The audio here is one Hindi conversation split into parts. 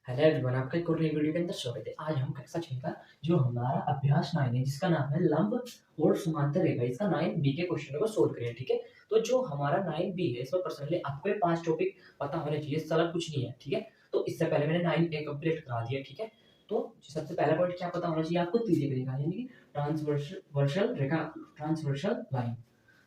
हेलो एवरीवन, आपका एक और नई वीडियो के अंदर स्वागत है। आज हम कक्षा 6 का जो हमारा अभ्यास 9 है जिसका नाम है लंब और समांतर रेखा, इसका 9 बी के क्वेश्चन को सोल्व करें। ठीक है, तो जो हमारा 9 बी है इसमें पर्सनली आपको ये 5 टॉपिक पता होने चाहिए, इससे अलग कुछ नहीं है। ठीक है, तो इससे पहले मैंने 9 ए कंप्लीट करा दिया। ठीक है, तो सबसे पहला पॉइंट क्या पता होना चाहिए आपको, तिर्यक रेखा यानी कि ट्रांसवर्सल रेखा, ट्रांसवर्सल लाइन।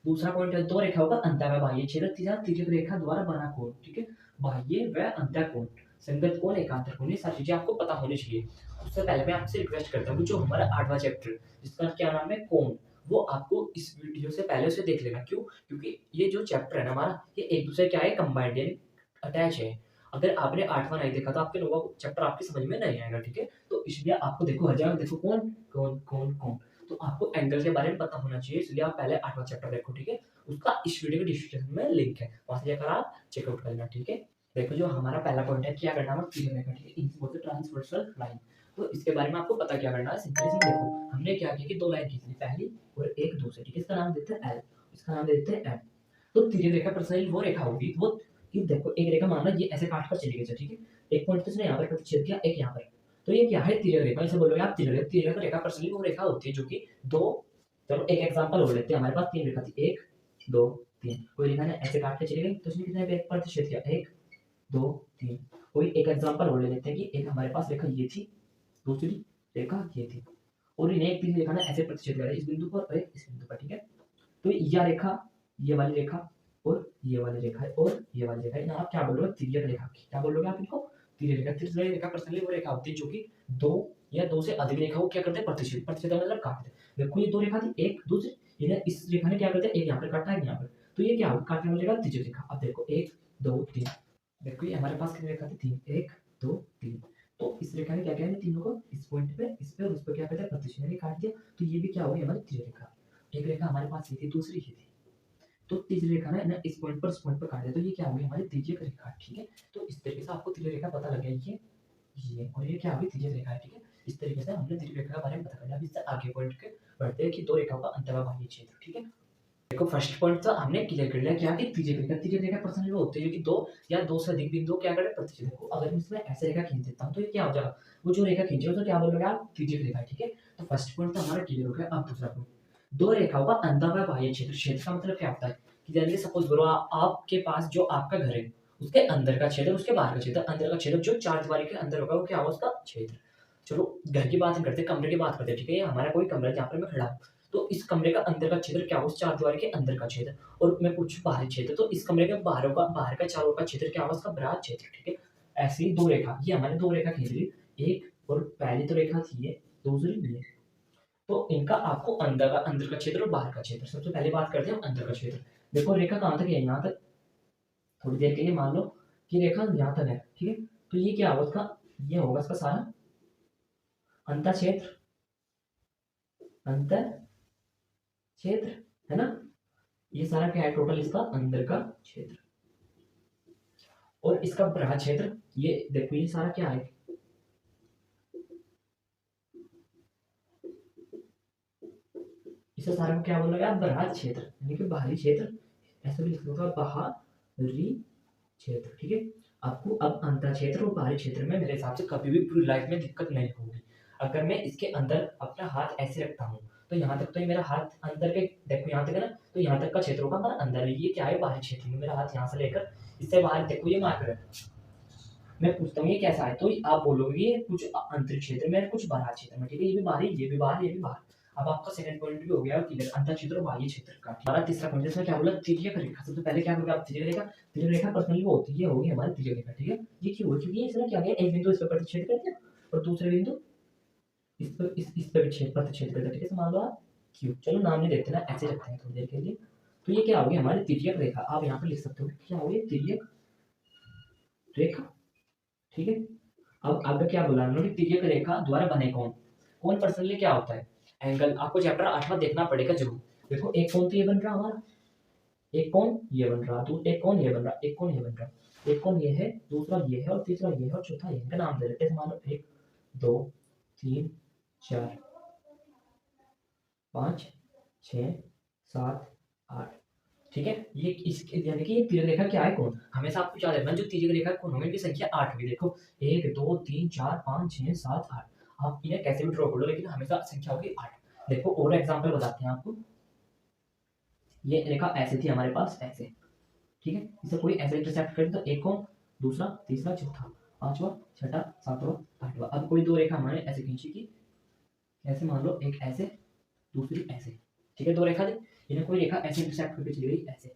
दूसरा पॉइंट है दो रेखाओं का अंतः व बाह्य छेद। तीसरा तिर्यक रेखा द्वारा बना कोण। ठीक है, बाह्य व अंतः कोण, संगत कोण, एकांतर कोण, ये सारी चीजें आपको पता होनी चाहिए। उससे पहले मैं आपसे रिक्वेस्ट करता हूँ, जो हमारा 8वां चैप्टर जिसका क्या नाम है कोण, वो आपको इस वीडियो से पहले उसे देख लेना। क्यों? क्योंकि ये जो चैप्टर है ना हमारा, ये एक दूसरे क्या है, कंबाइंड यानी अटैच है। अगर आपने 8वां नहीं देखा तो आपके 9वां चैप्टर आपकी समझ में नहीं आएगा। ठीक है, तो इसलिए आपको देखो, हर जगह देखो कौन कौन कौन कौन, तो आपको एंगल के बारे में पता होना चाहिए, इसलिए आप पहले 8वां चैप्टर देखो। ठीक है, उसका इस वीडियो के डिस्क्रिप्शन में लिंक है, वहां से जाकर आप चेकआउट कर लेना। ठीक है, देखो जो हमारा पहला पॉइंट है, क्या करना है, तिर्यक रेखा। ठीक है, इनको बोलते हैं ट्रांसवर्सल लाइन। तो इसके बारे में आपको पता क्या करना है, सिंपली सिंपल देखो, हमने क्या किया कि दो लाइन खींच ली, पहली और एक दूसरी। ठीक है, इसका नाम देते हैं एल, इसका नाम देते हैं एम। तो तिर्यक रेखा पर्सनली वो रेखा होगी वो, कि देखो एक रेखा मान लो ये ऐसे काट कर चली गई। ठीक है, एक पॉइंट तो इसने यहाँ पर प्रतिच्छेद किया, एक यहाँ पर, तो ये क्या है, तिर्यक रेखा। इसे बोलोगे आप तिर्यक रेखा। तिर्यक रेखा पर्सनली वो रेखा होती है जो कि दो, चलो एक एग्जांपल और लेते हैं, हमारे पास तीन रेखा थी, एक दो तीन, कोई रेखा ने ऐसे काट के चली गई तो उसने कितने पे प्रतिच्छेद किया, एक दो तीन। कोई एक एग्जांपल और ले लेते हैं कि एक हमारे पास रेखा ये थी, दूसरी रेखा ये थी, और इन्हें एक तीसरी रेखा ने ऐसे प्रतिच्छेद किया, इस बिंदु पर और एक इस बिंदु पर। ठीक है, तो यह रेखा, ये वाली रेखा और ये वाली रेखा है और ये वाली रेखा है, इन्हें आप क्या बोलोगे, तिर्यक रेखा की। क्या बोलोगे आप इनको, तिर्यक रेखा। तिर्यक रेखा पर्सनली वो रेखा होती है जो कि दो या दो से अधिक रेखाओं क्या करते हैं, प्रतिच्छेद। प्रतिच्छेद मतलब काटते हैं। देखो ये दो रेखा थी, एक दूसरी, इन्हें इस रेखा ने क्या करते हैं, एक यहाँ पर काटा है, यहाँ पर, तो ये क्या होगा, काटने वाली रेखा तिर्यक रेखा। अब देखो एक दो तीन, देखो ये हमारे पास कितनी रेखा थी, तीन, एक दो तीन। तो इस रेखा ने क्या किया, तीनों को इस पॉइंट पे, इस पे और उस पे क्या करते हैं, प्रतिच्छेद यानी काट दिया। तो ये भी क्या होगी, हमारी तिर्यक रेखा। एक रेखा हमारे पास ये थी, दूसरी ये थी, तो तीसरी रेखा ना इस पॉइंट पर इस पॉइंट पर काट दिया, तो ये क्या होगी, हमारी तिर्यक रेखा। ठीक है, तो इस तरीके से आपको तिर्यक रेखा पता लग गया, ये और ये क्या होगी, तिर्यक रेखा है। ठीक है, इस तरीके से हमने तिर्यक रेखा के बारे में पता कर लिया। अब इससे आगे पॉइंट के बढ़ते हैं कि दो रेखाओं का अंतः बाह्य क्षेत्र। ठीक है, देखो फर्स्ट पॉइंट तो हमने क्लियर कर लिया, क्या कि तिर्यक रेखा। तिर्यक रेखा पर्सनली वो होती है जो कि दो या दो से अधिक बिंदु क्या करें, प्रतिच्छेद। देखो अगर मैं इसमें ऐसे रेखा खींच देता हूँ तो ये क्या हो जाएगा, वो जो रेखा खींचे तो क्या बोलोगे आप, तिर्यक रेखा। ठीक है, तो फर्स्ट पॉइंट तो हमारा क्लियर हो गया। अब दूसरा पॉइंट, दो रेखाओं का अंतः व बाह्य क्षेत्र। क्षेत्र का मतलब क्या होता है, कि जैसे सपोज करो आपके पास जो आपका घर है, उसके अंदर का क्षेत्र, उसके बाहर का क्षेत्र। अंदर का क्षेत्र जो चार दीवारी के अंदर होगा वो क्या होगा, उसका क्षेत्र। चलो घर की बात नहीं करते, कमरे की बात करते हैं। ठीक है, ये हमारा कोई कमरा है जहाँ पर मैं खड़ा हूँ, तो इस कमरे का अंदर का क्षेत्र क्या होगा, उस चार दीवारी के अंदर का क्षेत्र। और मैं पूछूं बाहरी क्षेत्र, तो इस कमरे के बाहर का चारों का क्षेत्र क्या होगा, उसका बृहद क्षेत्र। ठीक है, ऐसे ही दो रेखा, ये हमारे दो रेखा खींच ली, एक और पहली तो रेखा थी ये, दूसरी ये, तो इनका आपको अंदर का क्षेत्र और बाहर का क्षेत्र। सबसे पहले बात करते हैं अंदर का क्षेत्र। देखो रेखा कहाँ तक है, यहाँ तक, थोड़ी देर के लिए मान लो कि रेखा यहाँ तक है। ठीक है, तो ये क्या होगा, उसका ये होगा इसका सारा अंतर क्षेत्र, अंतर क्षेत्र है ना, ये सारा क्या है, टोटल इसका अंदर का क्षेत्र। और इसका बृहद क्षेत्र, ये देखो ये सारा क्या है, इसे सारे को क्या बोलोगे आप, बृहद क्षेत्र यानी कि बाहरी क्षेत्र। ऐसा भी लिख सकते हो बाहरी क्षेत्र। ठीक है, आपको अब अंतर क्षेत्र और बाहरी क्षेत्र में मेरे हिसाब से कभी भी पूरी लाइफ में दिक्कत नहीं होगी। अगर मैं इसके अंदर अपना हाथ ऐसे रखता हूँ तो यहाँ तक तो ये मेरा हाथ अंदर के, देखो यहाँ तक है ना, तो यहाँ तक का क्षेत्र होगा हमारा अंदर। ये क्या है, बाहरी क्षेत्र में मेरा हाथ यहाँ से लेकर इससे बाहर, देखो ये मार्कर है। मैं पूछता हूँ ये कैसा है, तो आप बोलोगे ये कुछ अंतरिक्ष क्षेत्र में, कुछ बाहर क्षेत्र में। ठीक है, ये भी बाहर, ये भी बाहर, ये भी बाहर। अब आपका सेकंड पॉइंट भी हो गया क्लियर, अंतर क्षेत्र और बाह्य क्षेत्र का। हमारा तीसरा पॉइंट इसमें क्या बोला, तिर्यक रेखा। सबसे पहले क्या करोगे आप, तिर्यक रेखा। तिर्यक रेखा पर्सनली वो होती है, होगी हमारी तिर्यक रेखा। ठीक है, ये क्यों है, क्योंकि इसमें क्या गया, एक बिंदु इस पर प्रतिच्छेद कर दिया और दूसरे बिंदु इस पर भी प्रतिच्छेद कर दिया। ठीक है, मान लो आप क्यू, चलो नाम नहीं देते ना, ऐसे रखते हैं थोड़ी देर के लिए। तो ये क्या होगी, हमारी तिर्यक रेखा। आप यहाँ पर लिख सकते हो क्या होगी, तिर्यक रेखा। ठीक है, अब आगे क्या बोला उन्होंने, तिर्यक रेखा द्वारा बने कोण। कोण पर्सनली क्या होता है, एंगल। आपको चैप्टर 8वां देखना पड़ेगा जरूर। देखो एक कोण तो ये बन रहा हमारा, एक कोण ये बन रहा, एक कोण ये बन रहा, एक कोण ये बन रहा, एक कोण ये है, दूसरा ये है और तीसरा ये है और चौथा ये है। इनका नाम दे देते हैं, मान लो एक दो तीन चार पाँच छः सात आठ। ठीक है। ये इस यानी कि ये तिर्यक रेखा क्या है, कोण। हमेशा आपको याद रखना जो तिर्यक रेखा कोण होंगे इनकी संख्या 8 होगी। देखो 1 2 3 4 5 6 7 8। आप इन्हें कैसे भी ड्रॉ कर लो लेकिन हमेशा संख्या होगी 8। देखो और एग्जांपल बताते हैं आपको। ये रेखा ऐसे थी हमारे पास ऐसे, ठीक है। इसे कोई ऐसे इंटरसेक्ट करे तो एक कोण, दूसरा, तीसरा, चौथा, पांचवा, छठा, सातवां, आठवां। अब कोई दो रेखा हमारे ऐसे खींची की, ऐसे मान लो एक ऐसे, दूसरी ऐसे, ठीक है। दो रेखा थी, इन्हें कोई रेखा ऐसे इंटरसेक्ट करके चली गई ऐसे,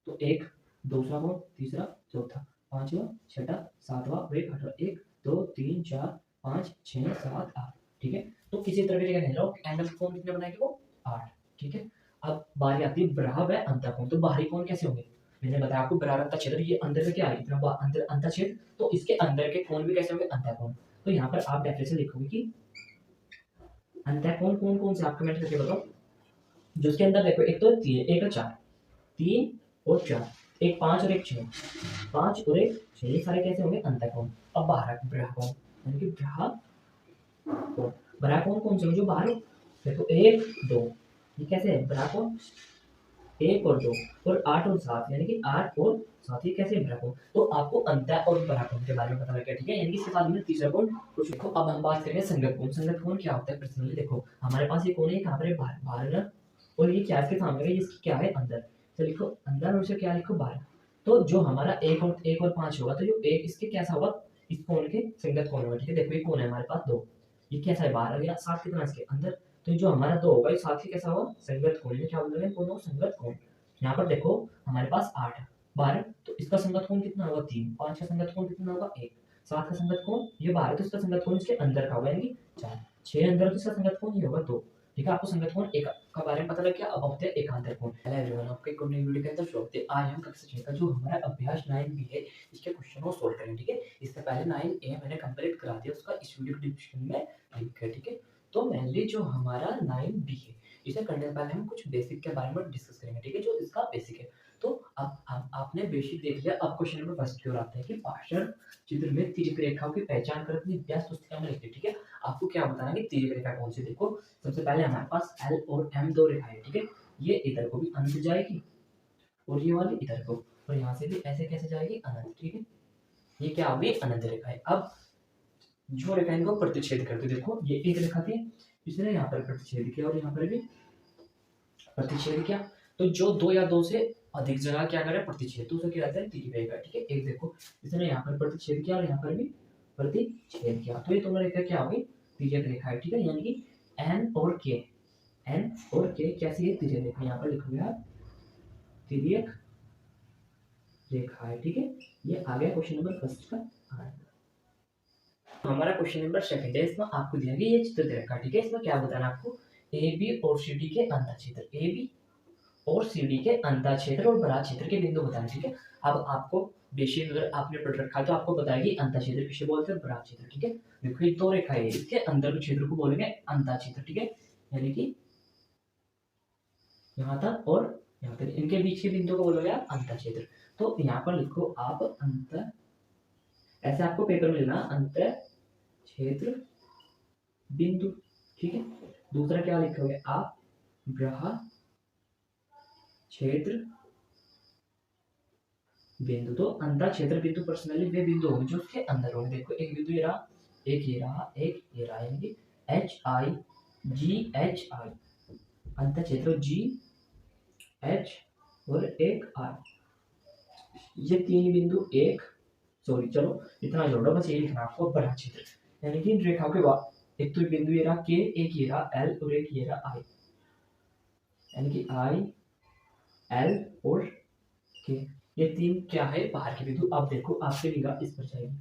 तो एक, दूसरा कोण, तीसरा, चौथा, पांचवा, छठा, सातवां और एक आठवां। 1 2 3 4 5 6 7 8, ठीक है। तो किसी तरह की जगह नहीं रहो, एंगल कोण कितने बनाएंगे वो 8, ठीक है। अब बारी आती है ब्रह व अंतःकोण। तो बाहरी कोण कैसे होंगे, मैंने बताया आपको ब्रह अंतः क्षेत्र, ये अंदर में क्या है इतना अंदर अंतः क्षेत्र, तो इसके अंदर के कोण भी कैसे होंगे अंतःकोण। तो यहाँ पर आप डेफिनेशन लिखोगे कि अंतःकोण कौन कौन से, आप कमेंट करके बताओ। जो उसके अंदर देखो एक तो 3, एक 4, 3 और 4, एक 5 और एक 6, 5 और एक 6, ये सारे कैसे होंगे अंतःकोण। अब बाहर ब्रह कोण यानी कि ब्रह कोण, ब्रह कोण कौन से जो बाहर देखो 1 2, ये कैसे है ब्रह कोण 1 और 2 और 8 और 7 यानी कि 8 और 7, ये कैसे ब्रह कोण। तो आपको अंतः और ब्रह कोण के बारे में पता लग गया, ठीक है। यानी कि इसके साथ में तीसरा कोण कुछ देखो। अब हम बात करेंगे संगत कोण। संगत कोण क्या होता है पर्सनली देखो, हमारे पास ये कोण है कहां पर है बाहर, बाहर और ये क्या इसके सामने है, इसकी क्या है अंदर। तो लिखो अंदर और से क्या लिखो बाहर। तो जो हमारा 1 और 5 होगा, तो जो एक इसके कैसा होगा इस कोण के संगत कोण होगा, ठीक है। देखो ये कोण है हमारे पास 2, ये कैसा है बाहर गया, 7 कितना इसके अंदर। तो जो हमारा 2 होगा ये 7 के कैसा होगा संगत कोण, ये क्या बोल रहे हैं कोण संगत कोण। यहाँ पर देखो हमारे पास 8 12, तो इसका संगत कोण कितना होगा 3, 5 का संगत कोण कितना होगा 1, 7 का संगत कोण ये 12, तो इसका संगत कोण इसके अंदर का होगा यानी 4, 6 अंदर, तो इसका संगत कोण ये होगा 2, ठीक है। आपको संगत कोण एक का बारे में पता लग गया। अब होते हैं एकांतर कोण। हेलो एवरीवन, आपका एक और नई वीडियो के अंदर स्वागत है। आज हम कक्षा 6 का जो हमारा अभ्यास 9b है इसके क्वेश्चन को सोल्व करेंगे, ठीक है। इससे पहले 9a मैंने कंप्लीट करा दिया, उसका इस वीडियो के डिस्क्रिप्शन में लिंक है, ठीक है। तो मेनली जो हमारा 9b है इसे करने से पहले हम कुछ बेसिक के बारे में डिस्कस करेंगे, ठीक है। जो इसका बेसिक है, तो अब आपने बेसिक देख लिया। अब क्वेश्चन नंबर फर्स्ट की ओर आते हैं कि भाषण चित्र में तिर्यक रेखाओं की पहचान कर अपनी अभ्यास पुस्तिका में लिखिए, ठीक है। आपको क्या बताना है कि तिर्यक रेखा कौन सी। देखो सबसे पहले हमारे पास L और M दो रेखाएं, ठीक है। ये इधर को भी अनंत जाएगी और ये वाली इधर को, और यहाँ से भी ऐसे कैसे जाएगी अनंत, ठीक है। ये क्या होगी अनंत रेखा है। अब जो रेखा इनको प्रतिच्छेद करते, देखो ये एक रेखा थी, इसने यहाँ पर प्रतिच्छेद किया और यहाँ पर भी प्रतिच्छेद किया। तो जो 2 या 2 से अधिक जगह क्या करे प्रतिच्छेद, तो उसे क्या कहते हैं तिर्यक रेखा, ठीक है। एक देखो इसने यहाँ पर प्रतिच्छेद किया और यहाँ पर भी प्रतिच्छेद किया, तो ये दोनों रेखा क्या होगी तिर्यक रेखा है, ठीक है। यानी कि N और K कैसी है तिर्यक रेखा, यहाँ पर लिखोगे आप तिर्यक रेखा है, ठीक है। ये आ गया क्वेश्चन नंबर फर्स्ट का। हमारा क्वेश्चन नंबर सेकंड है, इसमें आपको दिया गया ये चित्र दे रखा है, ठीक है। इसमें क्या बताना आपको ए बी और सी डी के अंतः क्षेत्र, ए बी और सी डी के अंतः क्षेत्र और बराह क्षेत्र के बिंदु बताना, ठीक है। अब आपको बेसिक अगर आपने पढ़ रखा है तो आपको बताएगी अंतः क्षेत्र किसे बोलते हैं बराह क्षेत्र, ठीक है। देखो ये दो रेखाएं हैं, इसके अंदर के क्षेत्र को बोलेंगे अंतः क्षेत्र, ठीक है। यानी कि यहाँ तक और यहाँ तक इनके बीच के बिंदु को बोलोगे आप अंतः क्षेत्र। तो यहाँ पर लिखो आप अंतः, ऐसे आपको पेपर में लेना अंतः क्षेत्र बिंदु, ठीक है। दूसरा क्या लिखोगे आप बराह क्षेत्र बिंदु। तो अंतः क्षेत्र बिंदु पर्सनली वे बिंदु होंगे जो उसके अंदर होंगे। देखो एक बिंदु ये रहा, एक ये रहा, एक ये रहा, यानी कि H I ji H I अंतः क्षेत्र जी एच और एक आई, ये तीन बिंदु एक, सॉरी चलो इतना जोड़ो बस ये लिखना आपको बड़ा क्षेत्र। यानी कि इन रेखाओं के बाद एक तो बिंदु ये रहा के, एक ये रहा एल और एक ये रहा आई, यानी कि आई एल और के, ये तीन क्या है बाहर के बिंदु। अब देखो आपकी निगाह इस पर जाएगी,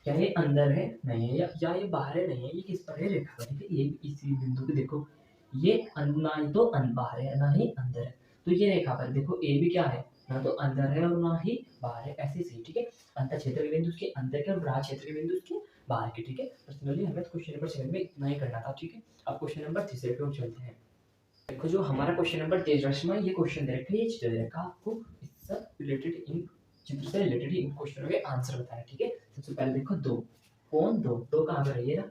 क्या ये अंदर है नहीं है, या ये बाहर है नहीं है, ये किस पर है रेखा पर, ठीक है। ये इसी बिंदु पे देखो ये ना ही तो बाहर है ना ही अंदर है, तो ये रेखा पर देखो ए भी क्या है ना तो अंदर है और ना ही बाहर है, ऐसे सी, ठीक है। अंतर क्षेत्र के बिंदु उसके अंदर के और बराह क्षेत्र के बिंदु उसके बाहर के, ठीक है। पर्सनली हमें क्वेश्चन नंबर 7 में इतना ही करना था, ठीक है। अब क्वेश्चन नंबर 3 की ओर चलते हैं। देखो जो हमारा क्वेश्चन नंबर 23 में ये क्वेश्चन दे रखा है, ये चित्र दे रखा है, आपको इससे रिलेटेड इन चित्र से रिलेटेड इन क्वेश्चनों के आंसर बताना, ठीक है। सबसे पहले देखो दो कौन दो कहाँ पर है ये रहा,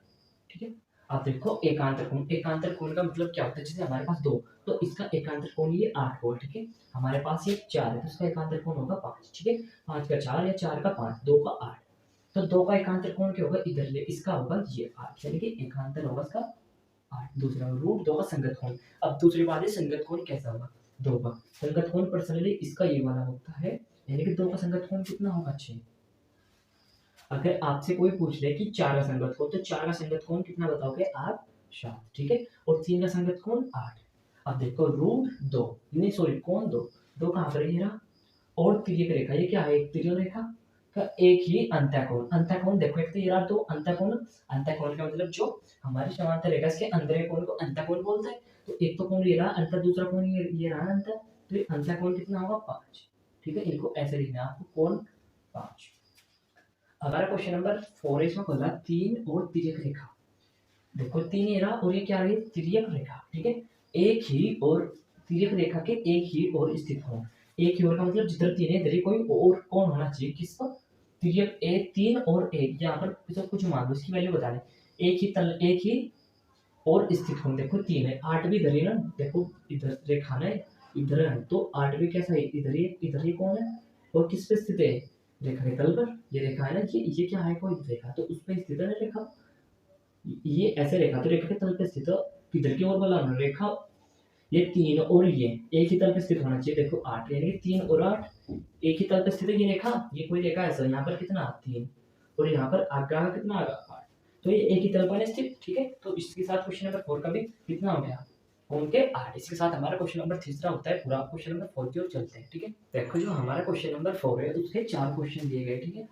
ठीक है। आप देखो एकांतर कोण का मतलब क्या होता है? जैसे हमारे पास 2, तो इसका एकांतर कोण ये 8 होगा, ठीक है? हमारे पास ये 4 है, तो इसका एकांतर कोण होगा 5, ठीक है? 5 का 4 या 4 का 5, 2 का 8। तो 2 का एकांतर कोण क्या होगा? इधर ले इसका होगा ये 8, यानी कि एकांतर होगा इसका 8। दूसरा रूट 2 का संगत कोण। अब दूसरी बात है संगत कोण कैसा होगा? 2 का संगत कोण पर्सनली इसका ये वाला होता है, यानी कि 2 का संगत कोण कितना होगा? 6। अगर आपसे कोई पूछ ले कि 4 का संगत कोण, तो 4 का संगत कोण कितना बताओगे आप? 7, ठीक है? और 3 का संगत कोण 8। अब देखो रूट 2, नहीं सॉरी कोण 2, 2 कहाँ पर है ये रहा? और तिर्यक रेखा, ये क्या है? एक तिर्यक रेखा का एक ही अंतःकोण। अंतःकोण देखो, एक तो ये रहा 2 अंतःकोण। अंतःकोण का मतलब जो हमारी समांतर रेखा इसके अंदर के कोण को अंतःकोण बोलते हैं। तो एक तो कोण ये रहा अंतः, दूसरा कोण ये रहा अंतः, तो ये अंतःकोण कितना होगा? 5, ठीक है? इनको ऐसे लिखना है आपको, कोण 5। हमारा क्वेश्चन नंबर 4 है, इसमें बोला 3 और तिर्यक रेखा। देखो 3 ये रहा और ये क्या है? तिर्यक रेखा, ठीक है? एक ही और तिर्यक रेखा के एक ही और स्थित हो। एक ही और का मतलब जिधर 3 है इधर ही कोई और कोण होना चाहिए। किसका? तिर्यक 1, 3 और 1, यहाँ पर सब कुछ मान लो, इसकी वैल्यू बता दें। एक ही और स्थित हो। देखो 3 है, 8 भी इधर ही ना, देखो इधर रेखा ना इधर है, तो 8 भी कैसा है? इधर ही कौन है? और किस पे स्थित है? रेखा के तल पर। ये रेखा है ना, ये क्या है? कोई रेखा, तो उस पे स्थित है ना रेखा। ये ऐसे रेखा तो रेखा के तल पे स्थित है। किधर की ओर वाला रेखा? ये 3 और ये एक ही तल पे स्थित होना चाहिए। देखो 8, यानी कि 3 और 8 एक ही तल पे स्थित है। ये रेखा, ये कोई रेखा है सर, यहाँ पर कितना? 3, और यहाँ पर आगे कितना आगा? 8। तो ये एक ही तल पर स्थित, ठीक है? तो इसके साथ क्वेश्चन नंबर 4 का भी कितना हो गया? कोण के 8। इसके साथ हमारा क्वेश्चन नंबर तीसरा होता है पूरा। क्वेश्चन नंबर 4 की ओर चलते हैं, ठीक है? देखो जो हमारा क्वेश्चन नंबर 4 है उसके 4 क्वेश्चन दिए गए, ठीक है?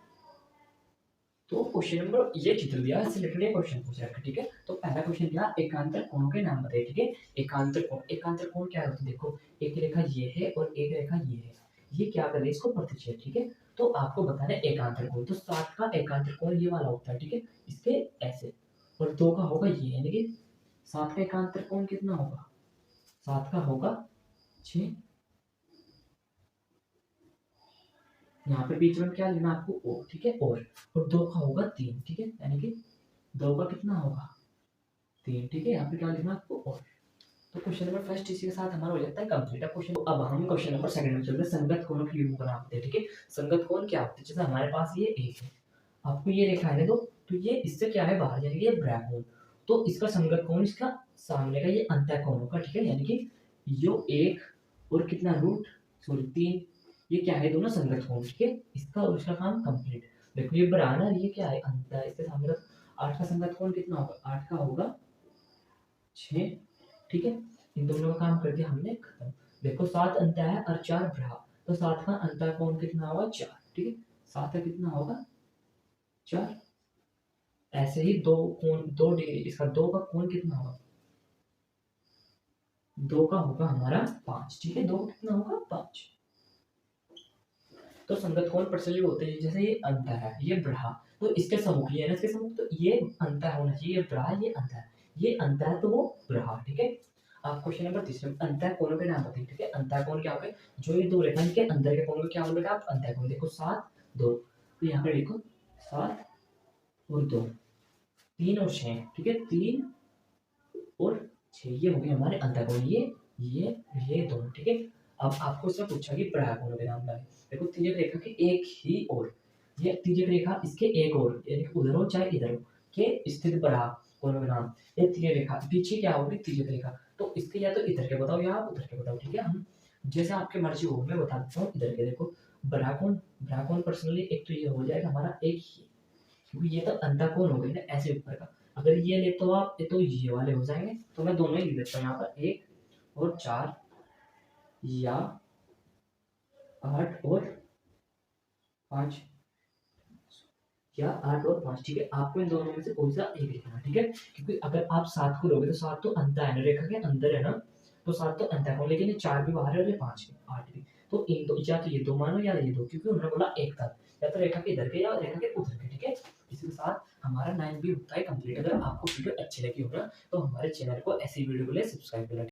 तो क्वेश्चन नंबर ये चित्र दिया है, सिलेक्टेड क्वेश्चन पूछ रखा है, ठीक है? तो पहला क्वेश्चन दिया एकांतर कोणों के नाम बताइए, ठीक है? एकांतर कोण क्या होता है? देखो एक रेखा ये है और एक रेखा ये है, ये क्या कर रही है? इसको प्रतिच्छेद, ठीक है? तो आपको बताना है एकांतर कोण। तो 7 का एकांतर कोण ये वाला होता है, ठीक है? इसके ऐसे, और 2 का होगा ये, यानी कि 7 का एकांतर कोण कितना होगा? 7 का होगा 6। यहाँ पे बीच में क्या लेना आपको? ओ, ठीक है? और 2 का होगा 3, ठीक है? यानी कि 2 का कितना होगा? 3, ठीक है? यहाँ पे क्या लिखना आपको? और। तो क्वेश्चन नंबर फर्स्ट इसी के साथ हमारा हो जाता है कंप्लीट। अब हम क्वेश्चन नंबर सेकंड में चलते हैं, संगत कोणों की युग्म बनाते हैं, ठीक है? संगत कोण क्या होते हैं? जैसे हमारे पास ये एक है, आपको ये रेखा है दो, तो ये इससे क्या है? बाहर, यानी कि ये ब्रैकेट, तो इसका संगत कोण इसका सामने का ये अंतःकोण होगा, ठीक है? यानी कि यो एक और कितना रूट सॉरी 3, ये क्या है? दोनों संगत कोण, ठीक है? इसका और इसका काम कंप्लीट। देखो ये बराबर, ये क्या है? अंत, इसके सामने का 8 का संगत कोण कितना होगा? 8 का होगा 6, ठीक है? इन दोनों का काम कर दिया हमने, खत्म। देखो 7 अंत है और 4 भ्रा, तो 7 का अंतर कोण कितना होगा? 4, ठीक है? 7 का कितना होगा? 4। ऐसे ही दो कोण 2 डिग्री, इसका 2 का कोण कितना होगा? 2 का होगा हमारा 5, ठीक है? 2 का कितना होगा? 5। तो संगत कोण पर्सनली होते हैं, जैसे ये अंत है, ये बढ़ा, तो इसके सम्मुख, ये है ना इसके सम्मुख, तो ये अंत होना चाहिए, ये बढ़ा, ये अंत है, ये अंत है, तो वो बढ़ा, ठीक है? आप क्वेश्चन नंबर तीसरे में अंतः कोणों के नाम बताइए, ठीक है? अंतः कोण क्या हो गए? जो ये दो रेखा के अंदर के कोण को क्या बोलोगे आप? अंतः कोण। देखो 7, 2, तो यहाँ पे देखो 7 और 2, 3 और 6, ठीक है? 3 और 6, ये हो गए हमारे अंतः कोण, ये दोनों, ठीक है? अब आपको इसमें पूछा कि पराया कोणों के नाम बताइए। देखो तिर्यक रेखा के एक ही ओर, ये तिर्यक रेखा इसके एक ओर, यानी कि उधर हो चाहे इधर हो, के स्थित पराया कोणों के नाम। ये तिर्यक रेखा पीछे क्या होगी? तिर्यक रेखा, तो इसके या तो इधर के बताओ या आप उधर के बताओ, ठीक है? हम जैसे आपके मर्जी हो, मैं बता देता हूँ इधर के। देखो ब्राकोन पर्सनली एक तो ये हो जाएगा हमारा एक ही, क्योंकि ये तो अंतःकोण हो गई ना ऐसे ऊपर का। अगर ये ले तो आप ये तो ये वाले हो जाएंगे, तो मैं दोनों ही लिख देता हूँ यहाँ पर 1 और 4 या 8 और 5 या 8 और 5, ठीक है? आपको इन दोनों में से कोई सा एक लिखना, ठीक है? क्योंकि अगर आप 7 को लोगे तो 7 तो अंत है ना, रेखा के अंदर है ना, तो 7 तो अंत है, लेकिन ये 4 भी बाहर है और ये 5 भी, 8 भी, तो इन दो या तो ये दो मानो या ये दो, क्योंकि उन्होंने बोला एक था, या तो रेखा के इधर के या रेखा के उधर के, ठीक है? इसी के साथ हमारा 9 भी होता है कंप्लीट। अगर आपको वीडियो अच्छी लगी हो ना, तो हमारे चैनल को ऐसी वीडियो के लिए सब्सक्राइब करना।